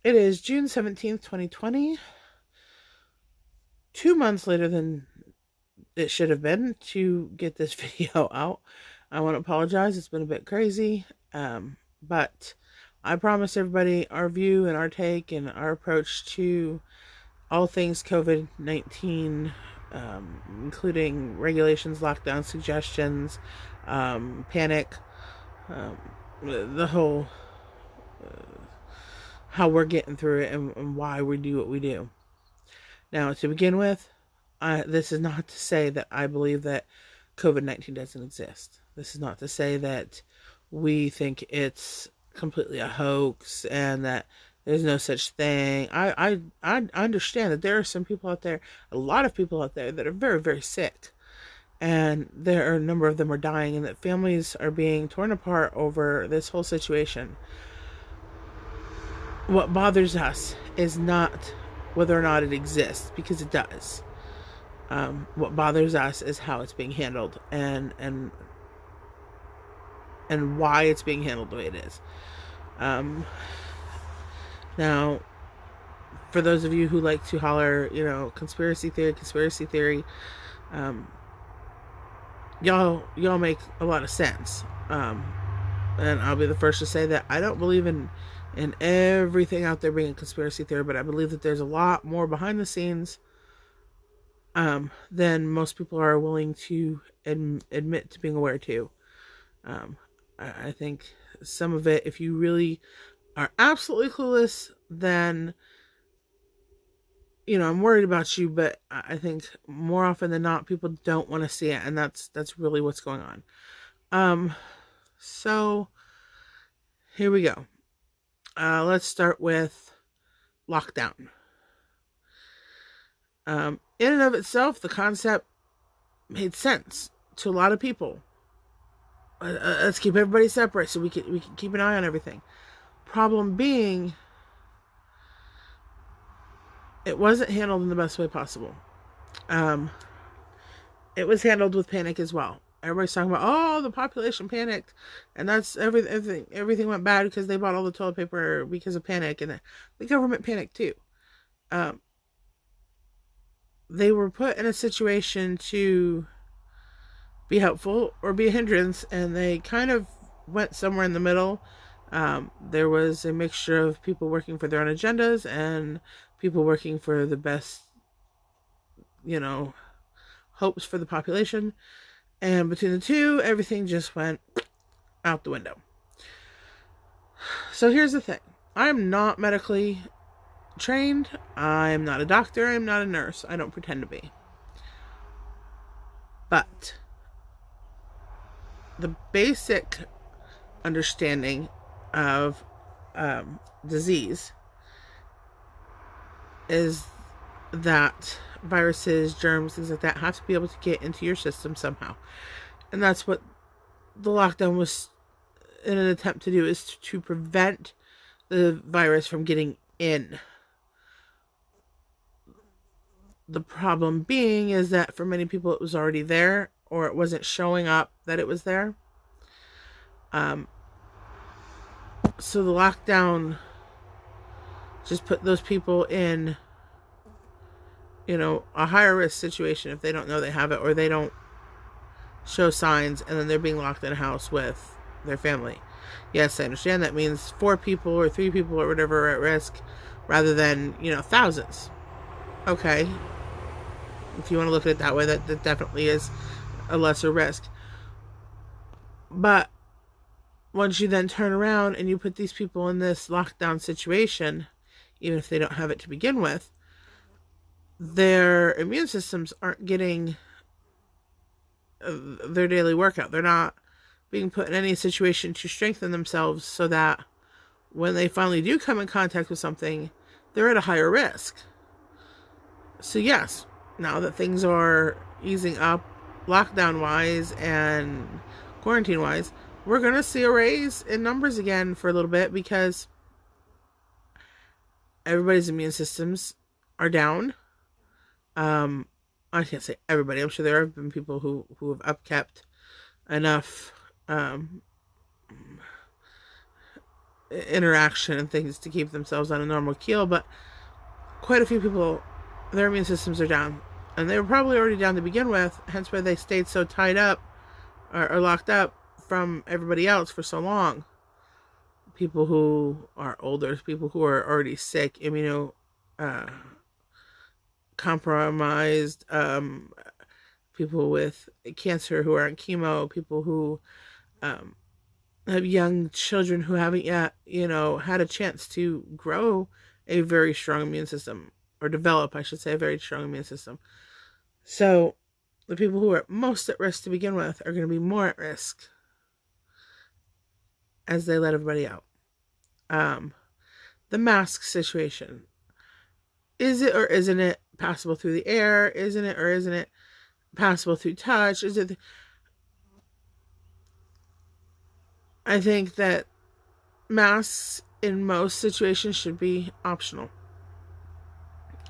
It is June 17th, 2020, 2 months later than it should have been to get this video out. I want to apologize. It's been a bit crazy. But I promise everybody our view and our take and our approach to all things COVID 19, including regulations, lockdown suggestions, panic, um, the whole how we're getting through it and why we do what we do. Now, to begin with, this is not to say that I believe that COVID 19 doesn't exist. This is not to say that we think it's completely a hoax and that there's no such thing. I understand that there are some people out there, a lot of people out there that are very, very sick. And there are a number of them are dying, and that families are being torn apart over this whole situation. What bothers us is not whether or not it exists, because it does. What bothers us is how it's being handled and why it's being handled the way it is. Now, for those of you who like to holler, conspiracy theory, y'all make a lot of sense. And I'll be the first to say that I don't believe in everything out there being a conspiracy theory, but I believe that there's a lot more behind the scenes than most people are willing to admit to being aware to. I think some of it, if you really are absolutely clueless, then I'm worried about you, but I think more often than not, people don't want to see it, and that's really what's going on. So here we go. Let's start with lockdown. In and of itself, the concept made sense to a lot of people. Let's keep everybody separate so we can keep an eye on everything. Problem being, it wasn't handled in the best way possible. It was handled with panic as well. Everybody's talking about, the population panicked, and that's everything went bad because they bought all the toilet paper because of panic, and the government panicked too. They were put in a situation to be helpful or be a hindrance, and they kind of went somewhere in the middle. There was a mixture of people working for their own agendas and people working for the best, hopes for the population. And between the two, everything just went out the window. So here's the thing. I'm not medically trained. I'm not a doctor. I'm not a nurse. I don't pretend to be. But the basic understanding of disease is that viruses, germs, things like that have to be able to get into your system somehow. And that's what the lockdown was in an attempt to do, is to prevent the virus from getting in. The problem being is that for many people it was already there, or it wasn't showing up that it was there. So the lockdown just put those people in a higher risk situation if they don't know they have it, or they don't show signs, and then they're being locked in a house with their family. Yes, I understand that means 4 people or 3 people or whatever are at risk rather than, thousands. Okay. If you want to look at it that way, that definitely is a lesser risk. But once you then turn around and you put these people in this lockdown situation, even if they don't have it to begin with, their immune systems aren't getting their daily workout. They're not being put in any situation to strengthen themselves so that when they finally do come in contact with something, they're at a higher risk. So yes, now that things are easing up lockdown-wise and quarantine-wise, we're going to see a raise in numbers again for a little bit because everybody's immune systems are down. I can't say everybody. I'm sure there have been people who have upkept enough interaction and things to keep themselves on a normal keel, but quite a few people, their immune systems are down. And they were probably already down to begin with, hence why they stayed so tied up or locked up from everybody else for so long. People who are older, people who are already sick, compromised, people with cancer who are on chemo, people who have young children who haven't yet, had a chance to grow a very strong immune system, or develop, I should say, a very strong immune system. So the people who are most at risk to begin with are going to be more at risk as they let everybody out. The mask situation. Is it or isn't it passable through the air? Isn't it or isn't it passable through touch? I think that masks in most situations should be optional.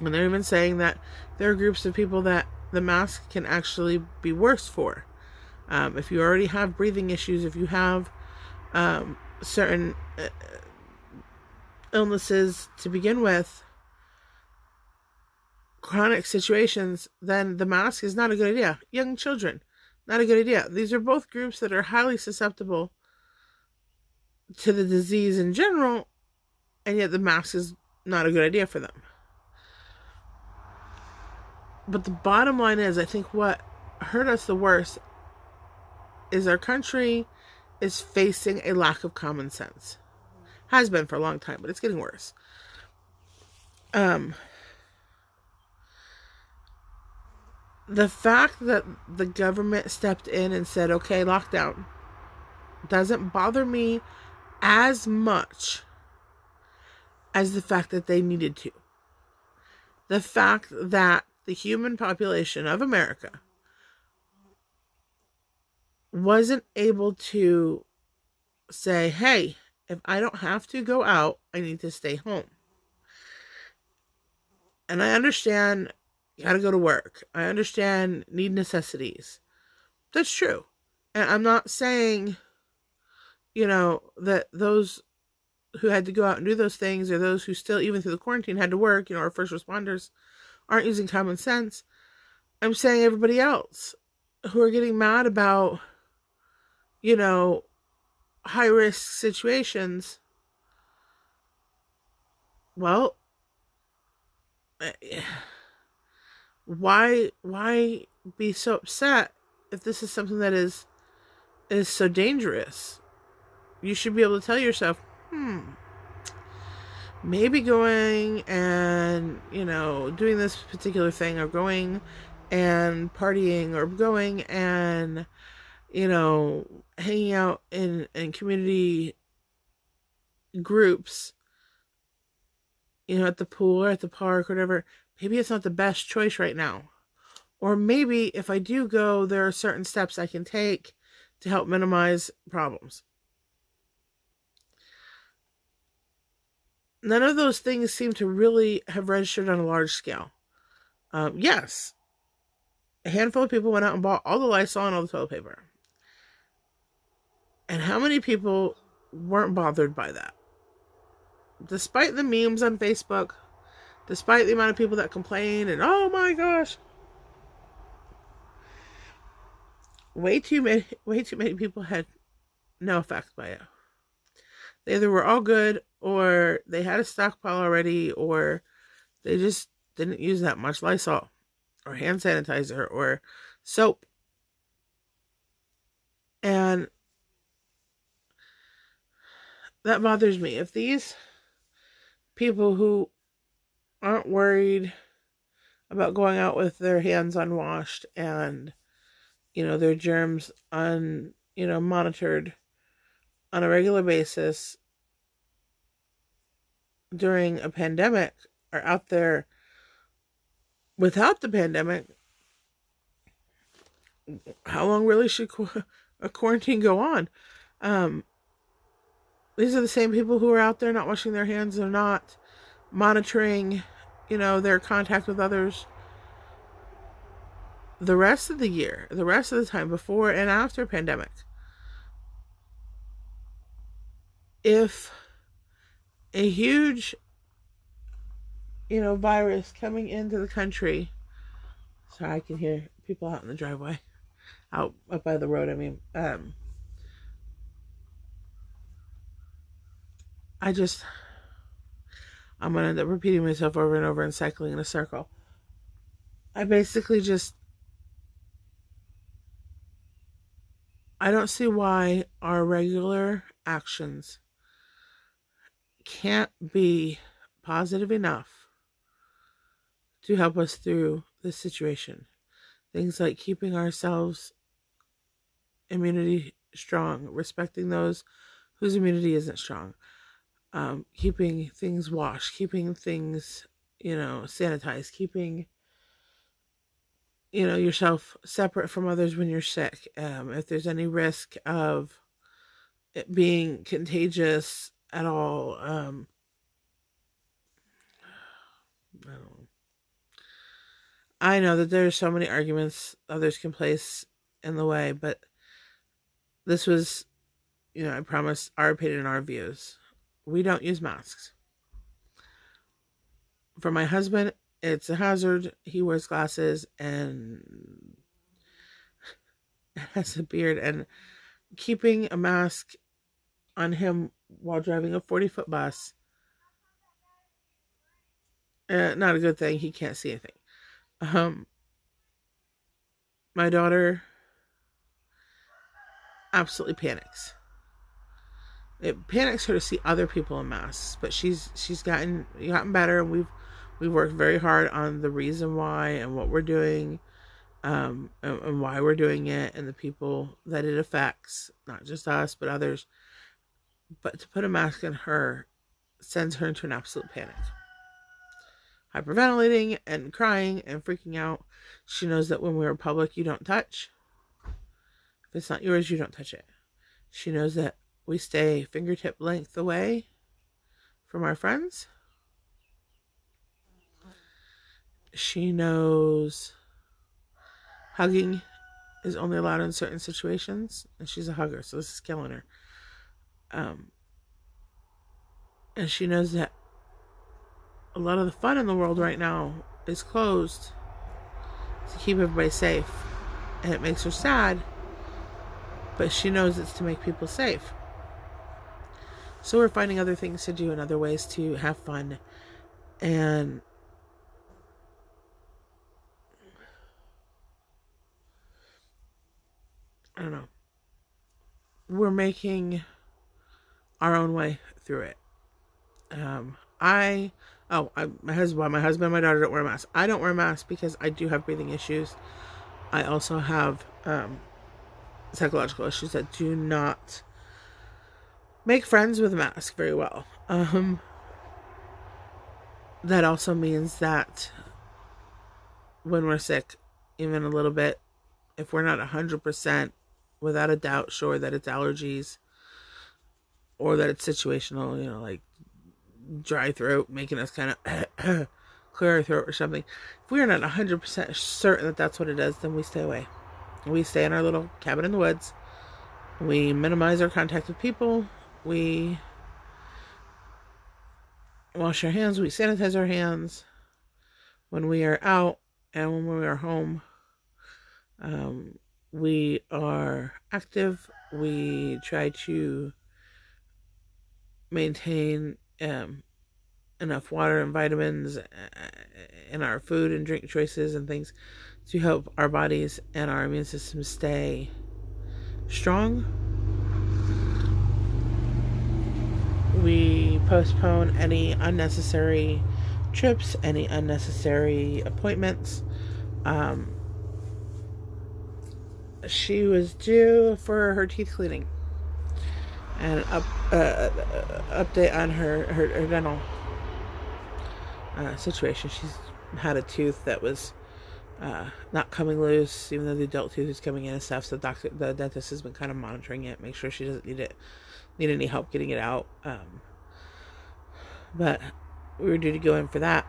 And they're even saying that there are groups of people that the mask can actually be worse for. If you already have breathing issues, if you have certain illnesses to begin with, chronic situations, then the mask is not a good idea. Young children, not a good idea. These are both groups that are highly susceptible to the disease in general, and yet the mask is not a good idea for them. But the bottom line is, I think what hurt us the worst is our country is facing a lack of common sense. Has been for a long time, but it's getting worse. The fact that the government stepped in and said, okay, lockdown, doesn't bother me as much as the fact that they needed to. The fact that the human population of America wasn't able to say, hey, if I don't have to go out, I need to stay home. And I understand you gotta go to work. I understand need necessities. That's true. And I'm not saying, that those who had to go out and do those things, or those who still, even through the quarantine, had to work, our first responders, aren't using common sense. I'm saying everybody else who are getting mad about, high risk situations. Well, why be so upset if this is something that is so dangerous? You should be able to tell yourself, maybe going and, doing this particular thing, or going and partying, or going and, hanging out in community groups, at the pool or at the park or whatever, maybe it's not the best choice right now. Or maybe if I do go, there are certain steps I can take to help minimize problems. None of those things seem to really have registered on a large scale. Yes, a handful of people went out and bought all the Lysol and all the toilet paper. And how many people weren't bothered by that? Despite the memes on Facebook, despite the amount of people that complain and, oh my gosh, way too many people had no effect by it. They either were all good, or they had a stockpile already, or they just didn't use that much Lysol or hand sanitizer or soap. And that bothers me. If these people who aren't worried about going out with their hands unwashed and, their germs monitored on a regular basis during a pandemic, are out there without the pandemic, how long really should a quarantine go on? These are the same people who are out there not washing their hands. They're not monitoring, their contact with others the rest of the year, the rest of the time, before and after pandemic. If a huge, virus coming into the country. Sorry, I can hear people out in the driveway, out up by the road. I mean, I just, I'm gonna end up repeating myself over and over and cycling in a circle. I basically just, I don't see why our regular actions can't be positive enough to help us through this situation. Things like keeping ourselves immunity strong, respecting those whose immunity isn't strong, keeping things washed, keeping things, sanitized, keeping, yourself separate from others when you're sick. If there's any risk of it being contagious at all, I don't know. I know that there's so many arguments others can place in the way, but this was, I promise, our opinion and our views. We don't use masks. For my husband, it's a hazard. He wears glasses and has a beard, and keeping a mask on him while driving a 40-foot bus, not a good thing. He can't see anything. My daughter absolutely panics. It panics her to see other people in masks, but she's gotten better, and we've worked very hard on the reason why and what we're doing, and why we're doing it, and the people that it affects, not just us but others. But to put a mask on her sends her into an absolute panic, hyperventilating and crying and freaking out. She knows that when we're in public, you don't touch. If it's not yours, you don't touch it. She knows that we stay fingertip length away from our friends. She knows hugging is only allowed in certain situations, and she's a hugger, so this is killing her. And she knows that a lot of the fun in the world right now is closed to keep everybody safe, and it makes her sad, but she knows it's to make people safe. So we're finding other things to do and other ways to have fun, and I don't know, we're making our own way through it. My husband and my daughter don't wear masks. I don't wear masks because I do have breathing issues. I also have psychological issues that do not make friends with a mask very well. That also means that when we're sick, even a little bit, if we're not 100% without a doubt sure that it's allergies or that it's situational, like dry throat making us kind of clear our throat or something, if we are not 100% certain that that's what it is, then we stay away. We stay in our little cabin in the woods. We minimize our contact with people. We wash our hands. We sanitize our hands when we are out and when we are home. We are active. We try to maintain enough water and vitamins in our food and drink choices and things to help our bodies and our immune system stay strong. We postpone any unnecessary trips, any unnecessary appointments. She was due for her teeth cleaning and update on her dental situation. She's had a tooth that was not coming loose, even though the adult tooth is coming in and stuff. So the dentist has been kind of monitoring it, make sure she doesn't need any help getting it out. But we were due to go in for that.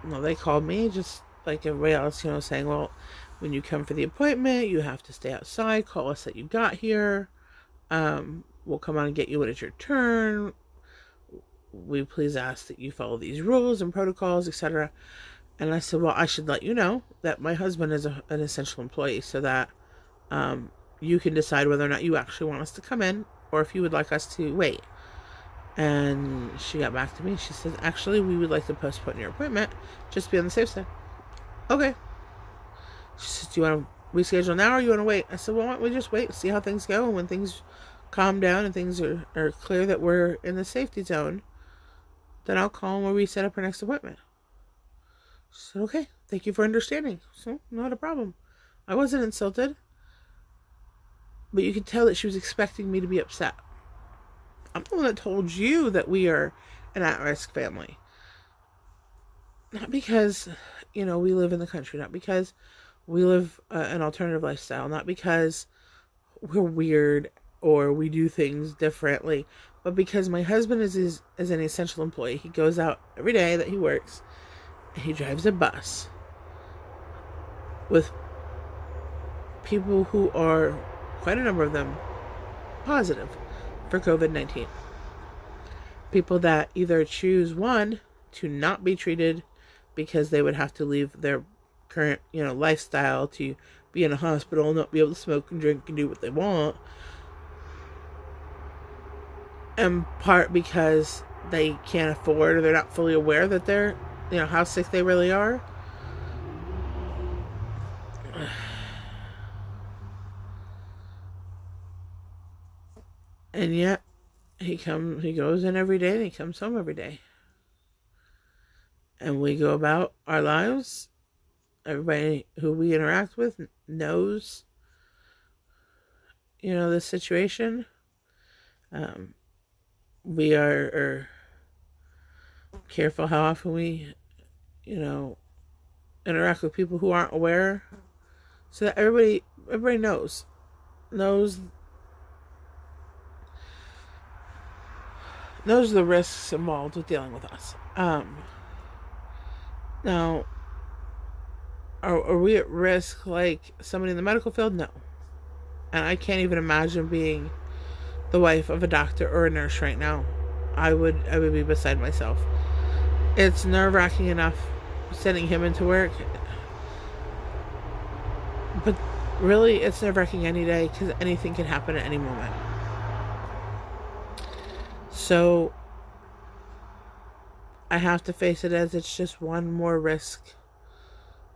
Well, they called me just like everybody else, saying, well, when you come for the appointment, you have to stay outside. Call us that you got here. We'll come on and get you when it's your turn. we please ask that you follow these rules and protocols, etc. And I said, well, I should let you know that my husband is an essential employee, so that you can decide whether or not you actually want us to come in, or if you would like us to wait. And she got back to me. She says, actually, we would like to postpone your appointment, just be on the safe side. Okay. She says, do you want to reschedule now, or you want to wait? I said, well, why don't we just wait, see how things go, and when things calm down and things are clear that we're in the safety zone, then I'll call and we'll reset up our next appointment. She said, okay, thank you for understanding. So, not a problem. I wasn't insulted, but you could tell that she was expecting me to be upset. I'm the one that told you that we are an at-risk family. Not because, we live in the country, not because we live an alternative lifestyle, not because we're weird or we do things differently, but because my husband is an essential employee. He goes out every day that he works, and he drives a bus with people who are, quite a number of them, positive for COVID-19. People that either choose, one, to not be treated because they would have to leave their current, lifestyle to be in a hospital, not be able to smoke and drink and do what they want, and part because they can't afford, or they're not fully aware that they're, how sick they really are. And yet, he goes in every day and he comes home every day. And we go about our lives. Everybody who we interact with knows, the situation. We are careful how often we, interact with people who aren't aware, so that everybody knows the risks involved with dealing with us. Now, are we at risk like somebody in the medical field? No. And I can't even imagine being the wife of a doctor or a nurse right now. I would be beside myself. It's nerve-wracking enough sending him into work, but really it's nerve-wracking any day, because anything can happen at any moment. So I have to face it as it's just one more risk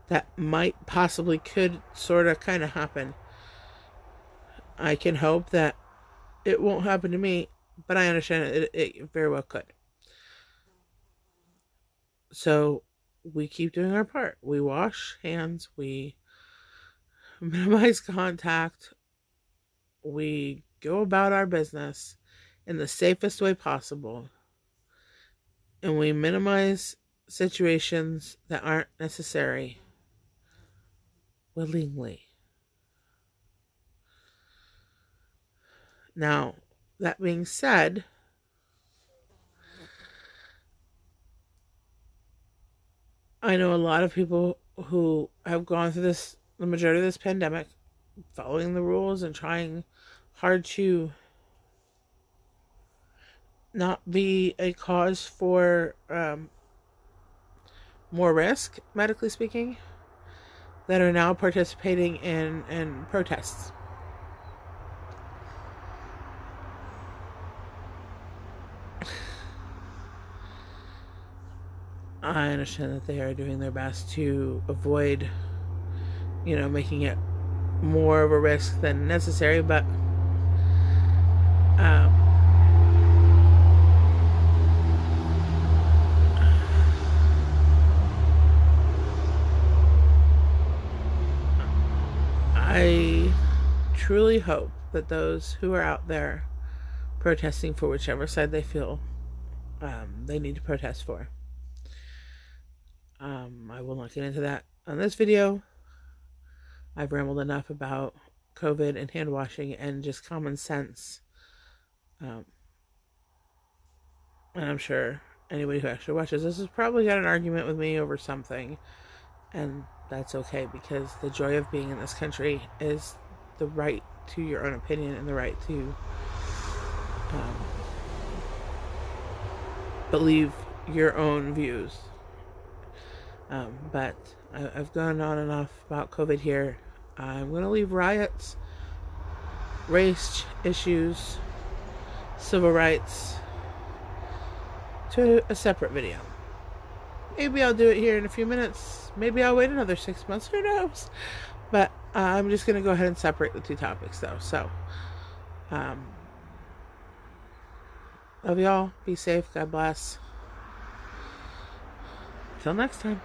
that could sort of kind of happen. I can hope that it won't happen to me, but I understand it very well could. So we keep doing our part. We wash hands, we minimize contact, we go about our business in the safest way possible, and we minimize situations that aren't necessary willingly. Now, that being said, I know a lot of people who have gone through the majority of this pandemic, following the rules and trying hard to not be a cause for more risk, medically speaking, that are now participating in protests. I understand that they are doing their best to avoid, making it more of a risk than necessary, but I truly hope that those who are out there protesting for whichever side they feel they need to protest for, I will not get into that on this video. I've rambled enough about COVID and hand washing and just common sense. And I'm sure anybody who actually watches this has probably got an argument with me over something. And that's okay, because the joy of being in this country is the right to your own opinion and the right to but leave your own views. But I've gone on enough about COVID here. I'm going to leave riots, race issues, civil rights to a separate video. Maybe I'll do it here in a few minutes. Maybe I'll wait another 6 months. Who knows? But I'm just going to go ahead and separate the two topics, though. So, love y'all. Be safe. God bless. Till next time.